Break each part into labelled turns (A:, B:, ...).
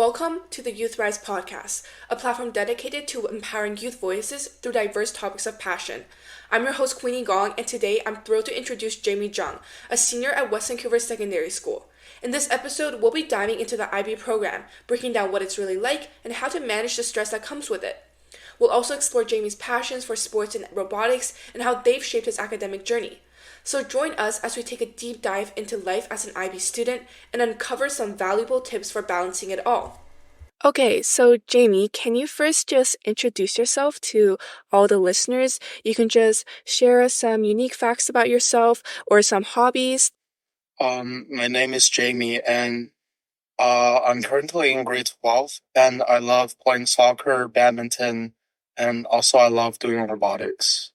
A: Welcome to the YouthRise Podcast, a platform dedicated to empowering youth voices through diverse topics of passion. I'm your host, Queeny Gong, and today I'm thrilled to introduce Jamie Zhang, a senior at West Vancouver Secondary School. In this episode, we'll be diving into the IB program, breaking down what it's really like and how to manage the stress that comes with it. We'll also explore Jamie's passions for sports and robotics and how they've shaped his academic journey. So join us as we take a deep dive into life as an IB student and uncover some valuable tips for balancing it all. Okay, so Jamie, can you first just introduce yourself to all the listeners? You can just share some unique facts about yourself or some hobbies.
B: My name is Jamie, and I'm currently in grade 12, and I love playing soccer, badminton, and also I love doing robotics.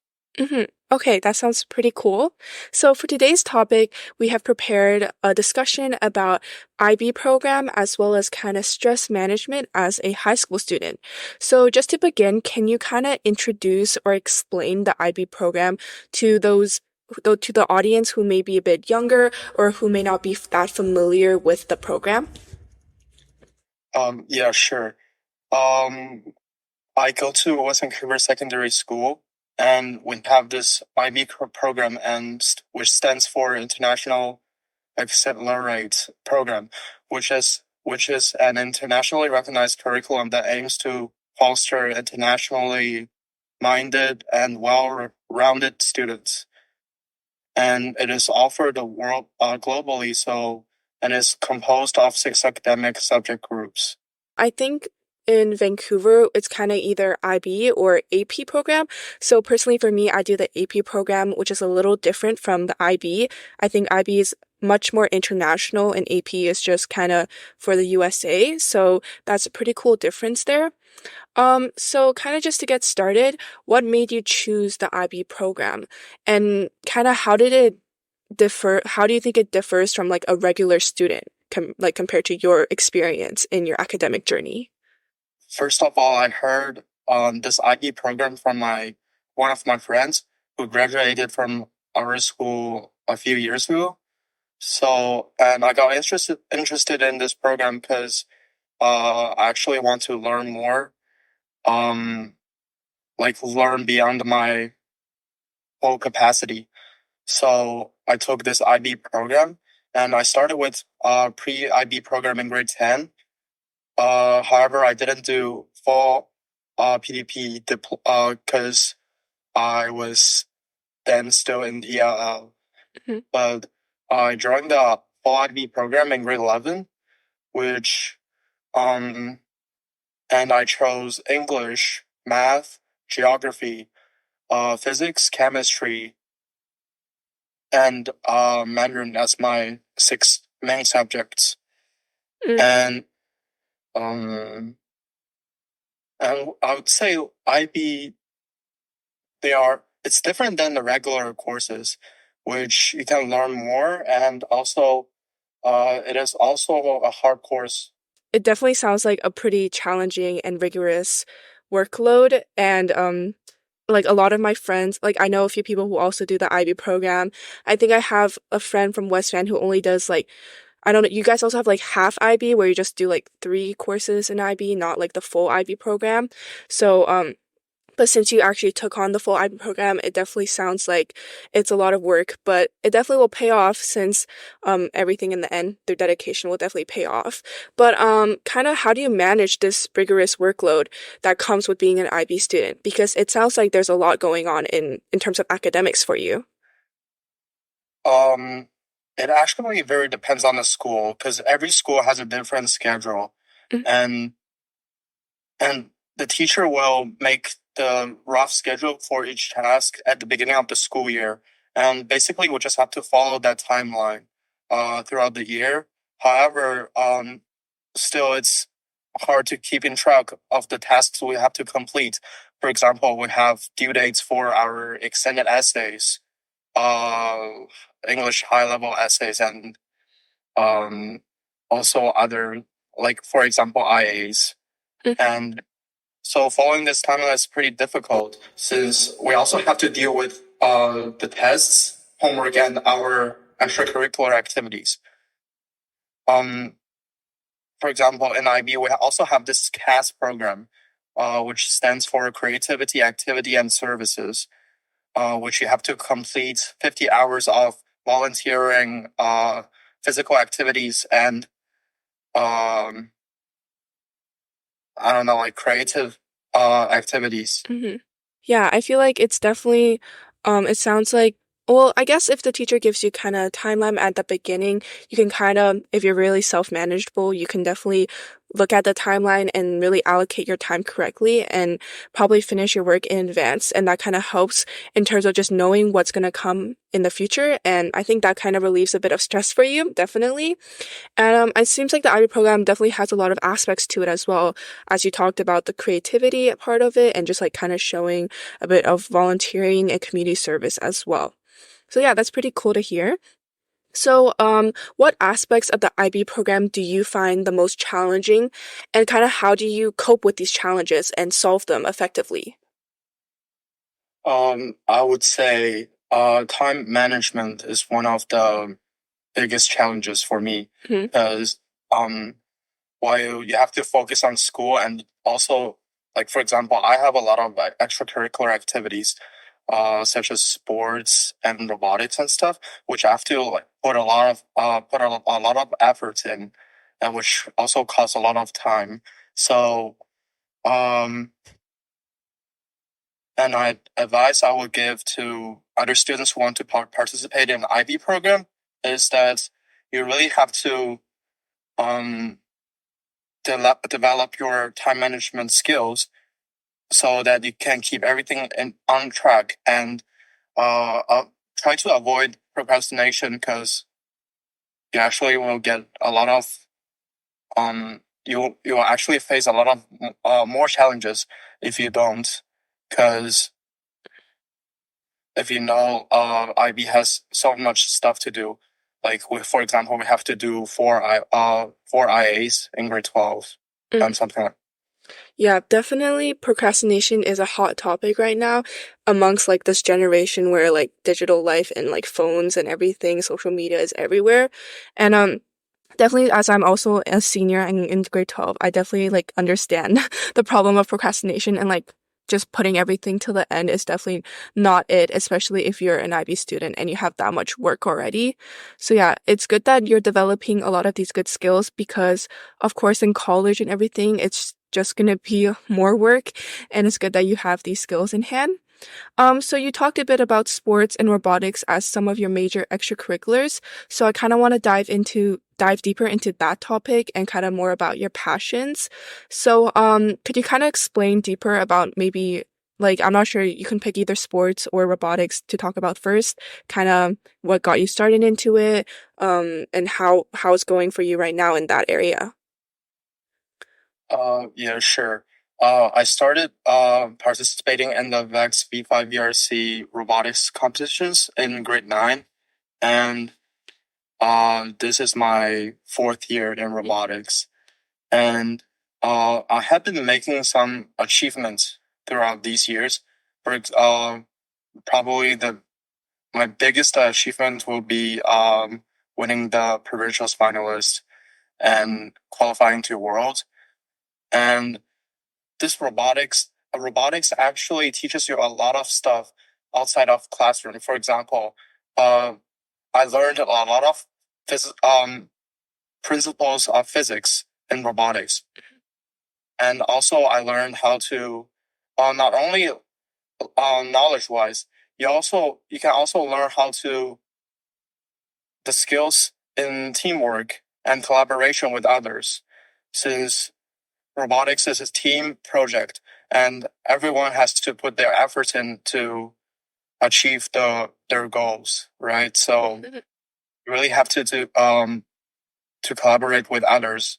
A: Okay, that sounds pretty cool. So for today's topic, we have prepared a discussion about IB program as well as kind of stress management as a high school student. So just to begin, can you kind of introduce or explain the IB program to to the audience who may be a bit younger or who may not be that familiar with the program?
B: Yeah, sure. I go to West Vancouver Secondary School, and we have this IB program, which stands for International Accelerate Program, which is an internationally recognized curriculum that aims to foster internationally minded and well-rounded students. And it is offered globally, and is composed of 6 academic subject groups.
A: I think in Vancouver, it's kind of either IB or AP program. So personally for me, I do the AP program, which is a little different from the IB. I think IB is much more international and AP is just kind of for the USA. So that's a pretty cool difference there. So kind of just to get started, what made you choose the IB program? And kind of how did it differ? How do you think it differs from like a regular student, compared to your experience in your academic journey?
B: First of all, I heard this IB program from one of my friends who graduated from our school a few years ago. So, and I got interested in this program because I actually want to learn more, learn beyond my full capacity. So I took this IB program, and I started with pre-IB program in grade 10. However, I didn't do full PDP because I was then still in ELL.
A: Mhm.
B: But I joined the full IB program in grade 11, which and I chose English, math, geography, physics, chemistry, and Mandarin as my 6 main subjects.
A: Mm.
B: And and I would say IB, it's different than the regular courses, which you can learn more, and also it is also a hard course.
A: It definitely sounds like a pretty challenging and rigorous workload. And like a lot of my friends, like I know a few people who also do the IB program. I think I have a friend from West Van who only does like, I don't know, you guys also have like half IB where you just do like 3 courses in IB, not like the full IB program. So but since you actually took on the full IB program, it definitely sounds like it's a lot of work, but it definitely will pay off since everything in the end, their dedication will definitely pay off. But kind of how do you manage this rigorous workload that comes with being an IB student? Because it sounds like there's a lot going on in terms of academics for you.
B: It actually very depends on the school because every school has a different schedule,
A: Mhm.
B: and the teacher will make the rough schedule for each task at the beginning of the school year, and basically we just have to follow that timeline throughout the year. However, still it's hard to keep in track of the tasks we have to complete. For example, we have due dates for our extended essays, uh, English high-level essays, and also other, like, for example, IAs.
A: Mhm.
B: And so following this timeline is pretty difficult since we also have to deal with the tests, homework, and our extracurricular activities. Um, for example, in IB, we also have this CAS program, which stands for Creativity, Activity, and Services, which you have to complete 50 hours of volunteering, physical activities, and um, I don't know, like creative activities.
A: hmm Yeah, I feel like it's definitely, it sounds like, well, I guess if the teacher gives you kind of timeline at the beginning, you can kind of, if you're really self-manageable, you can definitely look at the timeline and really allocate your time correctly and probably finish your work in advance. And that kind of helps in terms of just knowing what's going to come in the future. And I think that kind of relieves a bit of stress for you, definitely. And it seems like the IB program definitely has a lot of aspects to it as well, as you talked about the creativity part of it and just like kind of showing a bit of volunteering and community service as well. So yeah, that's pretty cool to hear. So, what aspects of the IB program do you find the most challenging, and kind of how do you cope with these challenges and solve them effectively?
B: I would say time management is one of the biggest challenges for me
A: hmm
B: because while you have to focus on school and also, like, for example, I have a lot of extracurricular activities, such as sports and robotics and stuff, which I have to like put a lot of effort in, and which also costs a lot of time. So, um, and advice I would give to other students who want to participate in IB program is that you really have to um develop your time management skills so that you can keep everything on track and try to avoid procrastination because you actually will get a lot of you will actually face a lot of more challenges if you don't, because if you know IB has so much stuff to do. Like for example, we have to do four IAs in grade 12 and something like.
A: Yeah, definitely procrastination is a hot topic right now amongst like this generation where like digital life and like phones and everything, social media is everywhere. And definitely as I'm also a senior in grade 12, I definitely like understand the problem of procrastination and like just putting everything to the end is definitely not it, especially if you're an IB student and you have that much work already. So yeah, it's good that you're developing a lot of these good skills because of course in college and everything, it's just gonna be more work and it's good that you have these skills in hand. So you talked a bit about sports and robotics as some of your major extracurriculars. So I kind of want to dive deeper into that topic and kind of more about your passions. So could you kind of explain deeper about maybe like I'm not sure you can pick either sports or robotics to talk about first, kind of what got you started into it, and how it's going for you right now in that area.
B: Yeah, sure. I started participating in the VEX B5 VRC robotics competitions in grade 9, and this is my fourth year in robotics. And I have been making some achievements throughout these years. Probably my biggest achievement will be winning the provincials finalist and qualifying to Worlds. And this robotics actually teaches you a lot of stuff outside of classroom. For example, uh, I learned a lot of principles of physics in robotics, and also I learned how to not only knowledge wise, you can also learn how to the skills in teamwork and collaboration with others, since robotics is a team project and everyone has to put their efforts in to achieve their goals, right? So you really have to collaborate with others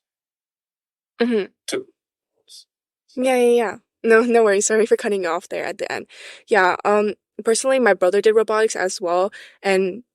A: Mhm.
B: to.
A: Yeah. No, no worries. Sorry for cutting you off there at the end. Yeah, personally, my brother did robotics as well,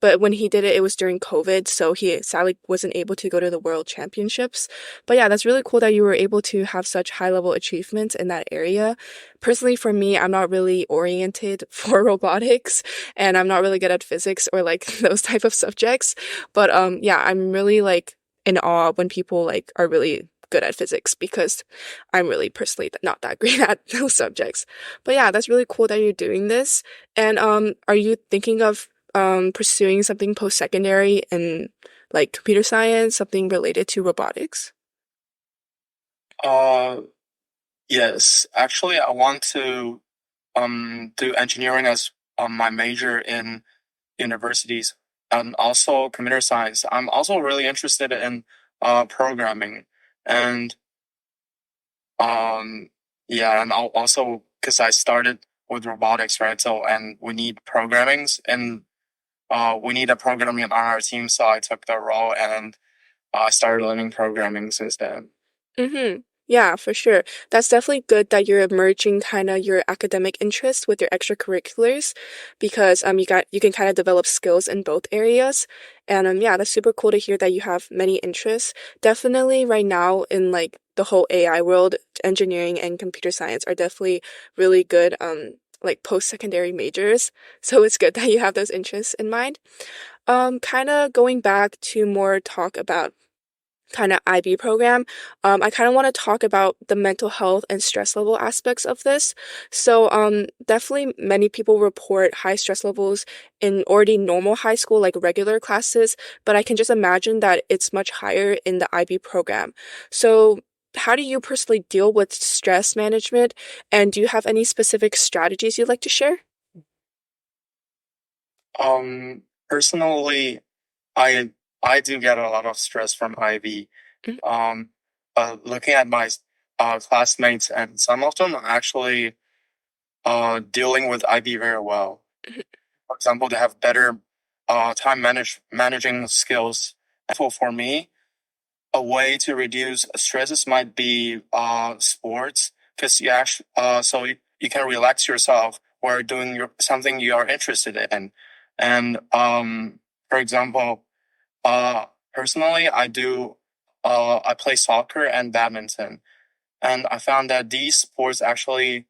A: but when he did it, it was during COVID, so he sadly wasn't able to go to the World Championships. But yeah, that's really cool that you were able to have such high level achievements in that area. Personally, for me, I'm not really oriented for robotics, and I'm not really good at physics or like those type of subjects. But yeah, I'm really like in awe when people like are really good at physics because I'm really personally not that great at those subjects. But yeah, that's really cool that you're doing this. And are you thinking of pursuing something post-secondary in like computer science, something related to robotics?
B: Uh, yes. Actually, I want to do engineering as my major in universities and also computer science. I'm also really interested in programming and um yeah, and also because I started with robotics, right? So and we need programmings and we need a programming on our team, so I took the role and I started learning programming since then.
A: Mm-hmm. Yeah, for sure. That's definitely good that you're merging kind of your academic interest with your extracurriculars because you can kind of develop skills in both areas. And yeah, that's super cool to hear that you have many interests. Definitely right now in like the whole AI world, engineering and computer science are definitely really good like post-secondary majors. So it's good that you have those interests in mind. Kind of going back to more talk about kind of IB program, I kind of want to talk about the mental health and stress level aspects of this. So, definitely many people report high stress levels in already normal high school, like regular classes, but I can just imagine that it's much higher in the IB program. So, how do you personally deal with stress management, and do you have any specific strategies you'd like to share?
B: Personally, I I do get a lot of stress from IB.
A: Mhm,
B: Um, looking at my classmates, and some of them are actually dealing with IB very well.
A: mhm,
B: For example, they have better time managing skills. For me, a way to reduce stresses might be sports, because you can relax yourself while doing something you are interested in. And for example, uh, personally, I play soccer and badminton, and I found that these sports actually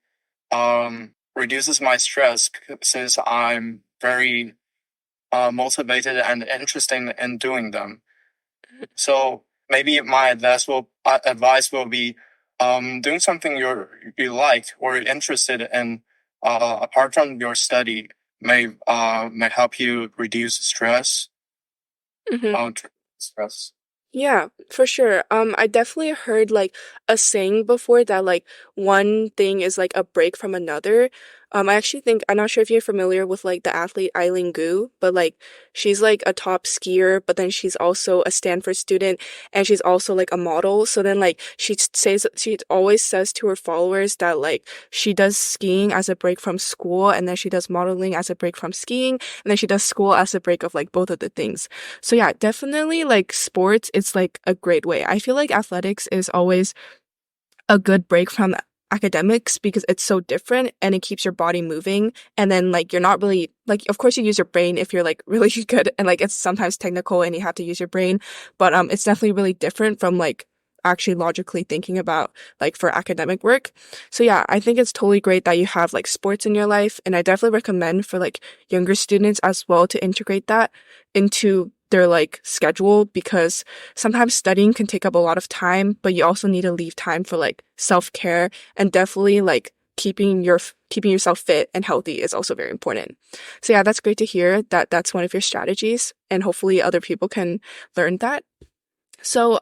B: reduces my stress since I'm very motivated and interested in doing them. So maybe my advice will be doing something you like or you're interested in apart from your study may help you reduce stress.
A: mhm.
B: Uh, stress.
A: Yeah, for sure. I definitely heard like a saying before that like one thing is like a break from another. I actually think I'm not sure if you're familiar with like the athlete Eileen Gu, but like she's like a top skier, but then she's also a Stanford student and she's also like a model. So then like she always says to her followers that like she does skiing as a break from school and then she does modeling as a break from skiing and then she does school as a break of like both of the things. So yeah, definitely like sports, it's like a great way. I feel like athletics is always a good break from academics because it's so different and it keeps your body moving. And then like you're not really like of course you use your brain if you're like really good and like it's sometimes technical and you have to use your brain, but it's definitely really different from like actually logically thinking about like for academic work. So yeah, I think it's totally great that you have like sports in your life and I definitely recommend for like younger students as well to integrate that into their like schedule because sometimes studying can take up a lot of time, but you also need to leave time for like self-care and definitely like keeping yourself fit and healthy is also very important. So yeah, that's great to hear that that's one of your strategies and hopefully other people can learn that. So,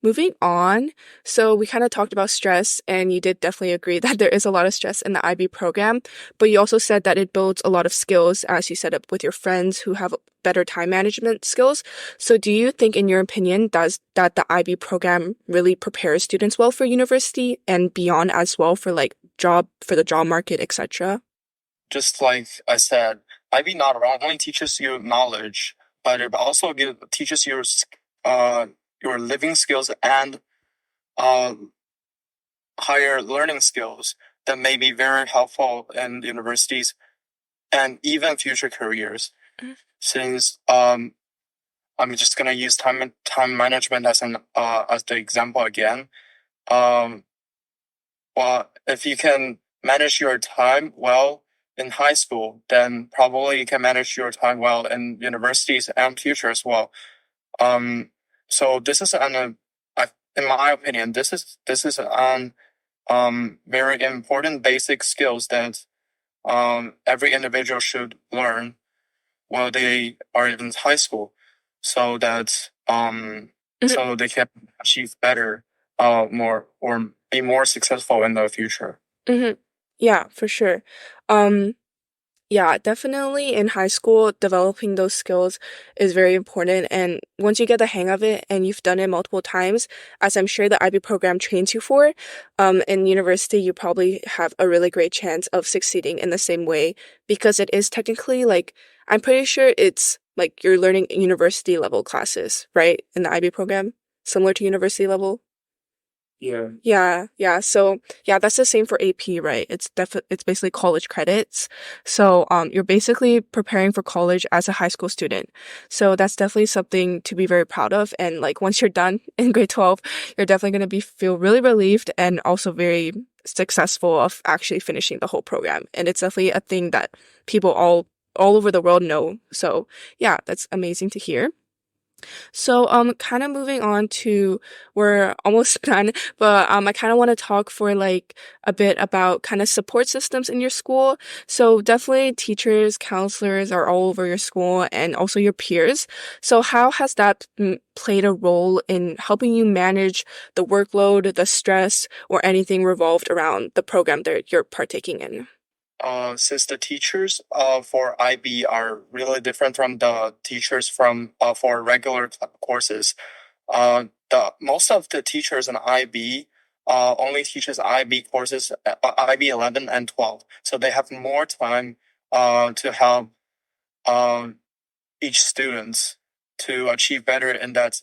A: moving on. So we kind of talked about stress and you did definitely agree that there is a lot of stress in the IB program, but you also said that it builds a lot of skills, as you set up with your friends who have better time management skills. So do you think, in your opinion, does that the IB program really prepares students well for university and beyond as well for like for the job market, etc.?
B: Just like I said, IB not only teaches you knowledge, but it also teaches you uh, your living skills and uh, higher learning skills that may be very helpful in universities and even future careers. Since I'm just gonna use time management as the example again. Um, well, if you can manage your time well in high school, then probably you can manage your time well in universities and future as well. Um, so this is in my opinion, this is an very important basic skills that every individual should learn while they are in high school, so that
A: Mhm.
B: so they can achieve better, more or be more successful in the future.
A: Mhm. Yeah, for sure. Um, Yeah, definitely in high school, developing those skills is very important. And once you get the hang of it and you've done it multiple times, as I'm sure the IB program trains you for, in university, you probably have a really great chance of succeeding in the same way because it is technically like, I'm pretty sure it's like you're learning university level classes, right? In the IB program, similar to university level.
B: Yeah.
A: Yeah, yeah. So yeah, that's the same for AP, right? It's basically college credits. So you're basically preparing for college as a high school student. So that's definitely something to be very proud of. And like once you're done in grade 12, you're definitely gonna be feel really relieved and also very successful of actually finishing the whole program. And it's definitely a thing that people all over the world know. So yeah, that's amazing to hear. So, kind of moving on to, we're almost done, but I kind of want to talk for like a bit about kind of support systems in your school. So definitely teachers, counselors are all over your school and also your peers. So how has that played a role in helping you manage the workload, the stress, or anything revolved around the program that you're partaking in?
B: Since the teachers for IB are really different from the teachers from for regular courses, the most of the teachers in IB only teaches IB courses, IB 11 and 12, so they have more time to help um, each student to achieve better in that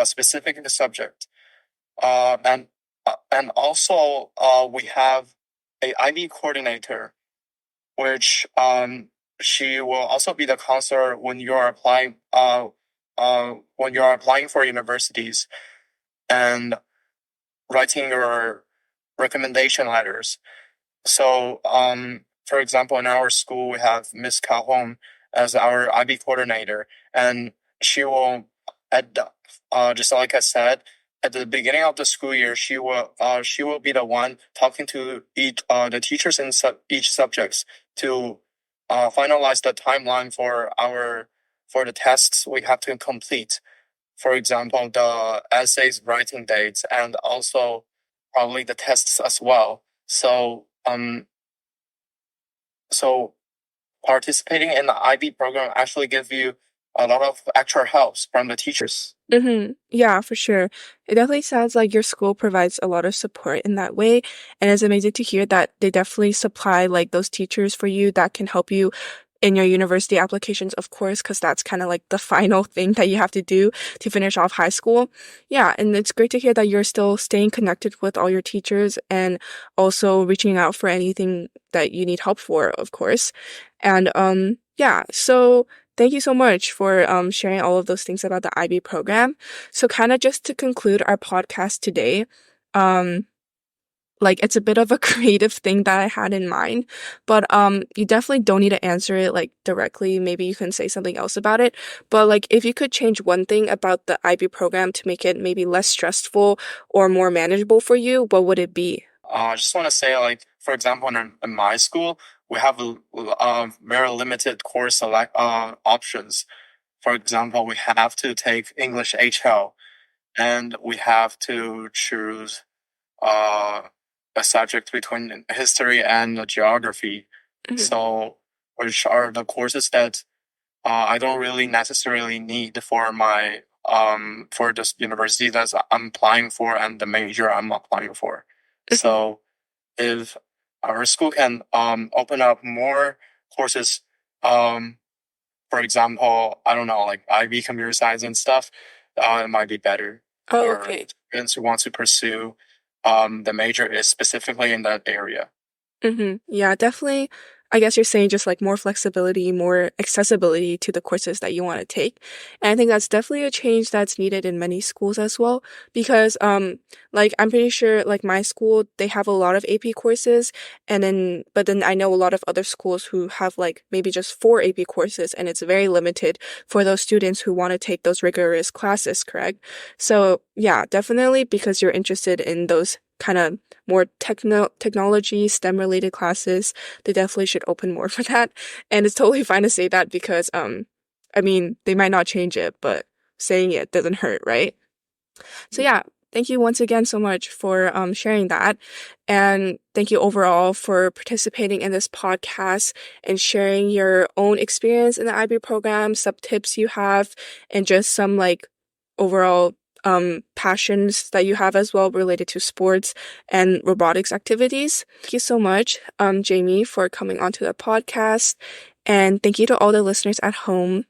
B: specific subject. And also we have a IB coordinator, which she will also be the counselor when you're applying for universities and writing your recommendation letters. So for example, in our school we have Miss Calhoun as our IB coordinator, and she will at the, just like I said, at the beginning of the school year, she will be the one talking to each the teachers in each subjects to finalize the timeline for the tests we have to complete. For example, the essays writing dates and also probably the tests as well. So participating in the IB program actually gives you a lot of extra helps from the teachers.
A: Yeah, for sure. It definitely sounds like your school provides a lot of support in that way. And it's amazing to hear that they definitely supply like those teachers for you that can help you in your university applications, of course, because that's kind of like the final thing that you have to do to finish off high school. Yeah, and it's great to hear that you're still staying connected with all your teachers and also reaching out for anything that you need help for, of course. And yeah, so thank you so much for sharing all of those things about the IB program. So kind of just to conclude our podcast today, um like it's a bit of a creative thing that I had in mind, but you definitely don't need to answer it like directly. Maybe you can say something else about it. But like if you could change one thing about the IB program to make it maybe less stressful or more manageable for you, what would it be?
B: I just want to say, like, for example, in my school, we have very limited course select options. For example, we have to take English HL, and we have to choose uh, a subject between history and geography.
A: Mhm.
B: So, which are the courses that I don't really necessarily need for my for this university that I'm applying for and the major I'm applying for.
A: Mhm.
B: So if our school can open up more courses, um for example, I don't know, like IB computer science and stuff, it might be better
A: Oh,
B: for
A: okay.
B: students who want to pursue the major is specifically in that area.
A: Yeah, definitely. I guess you're saying just like more flexibility, more accessibility to the courses that you want to take. And I think that's definitely a change that's needed in many schools as well, because like I'm pretty sure like my school, they have a lot of AP courses, but then I know a lot of other schools who have like maybe just 4 AP courses, and it's very limited for those students who want to take those rigorous classes, correct? So yeah, definitely, because you're interested in those kind of more technology, STEM related classes, they definitely should open more for that. And it's totally fine to say that because, I mean, they might not change it, but saying it doesn't hurt, right? So yeah, thank you once again so much for sharing that. And thank you overall for participating in this podcast and sharing your own experience in the IB program, some tips you have, and just some like overall passions that you have as well related to sports and robotics activities. Thank you so much, Jamie, for coming onto the podcast. And thank you to all the listeners at home.